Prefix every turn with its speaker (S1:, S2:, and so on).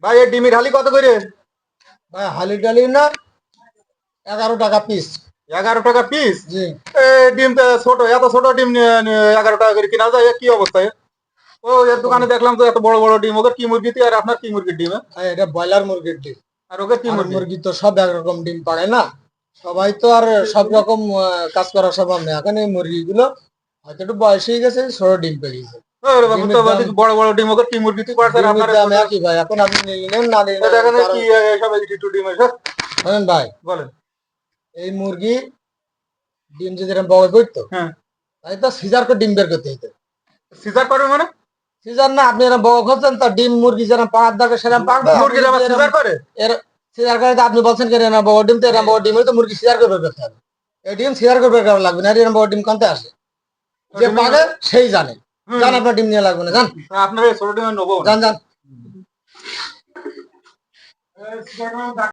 S1: ভাই এই ডিমের হালি কত করে?
S2: ভাই হালি টালি না 11 টাকা পিস।
S1: 11 টাকা পিস?
S2: জি
S1: ডিম তো ছোট, এত ছোট ডিম 11 টাকা করে কিনা যায়? এ কি অবস্থায়? ও এর দোকানে দেখলাম তো এত বড় বড় ডিম। ওকে কি মুরগি আর আপনার কি মুরগির ডিম?
S2: ভাই, এটা ব্রয়লার মুরগির ডিম।
S1: আর ওকে কি
S2: আর
S1: মুরগি?
S2: মুরগি তো সব একরকম ডিম পারে না, সবাই তো আর সব রকম কাজ করা সম্ভব না। এখন এই মুরগিগুলো হয়তো একটু বয়স হয়ে গেছে, ছোট ডিম পেয়ে গেছে।
S1: ওরে বাবু, তো
S2: ডিমের দাম
S1: বড় বড় ডিম। ওকে কি মুরগি তুই পারছেন
S2: ডিমের
S1: আপনার
S2: দাম
S1: ছোট?
S2: একই ভাই, এখন আপনি নিলেন না নিলেন
S1: দেখেন এই
S2: কারণ
S1: কি সব একটু ডিম এসব।
S2: শোনেন ভাই,
S1: বলেন।
S2: এই মুরগি ডিম যদি এরকম বড় করতো
S1: হ্যাঁ।
S2: তাই তো সিজার করে ডিম বের করতে হতো।
S1: সিজার করবে মানে?
S2: সিজার না, আপনি এরকম বড় করছেন তো ডিম মুরগি যেরকম পাকার দরকার সেরকম পাকবে। আপনি
S1: মুরগির
S2: যদি
S1: আবার সিজার করে?
S2: এর সিজার করে তো আপনি বলছেন কি এরকম বড় ডিম, তো এরকম বড় ডিম হলে তো মুরগি সিজার করে বের করতে হবে। এই ডিম সিজার করে বের করা লাগবে না, এরকম বড় ডিম কানতে আসে, যে পাকে সেই জানে। জান, আপনার ডিম নিয়ে লাগবে না, জান
S1: আপনার এই ছোট ডিম নেবো না।
S2: জান জান।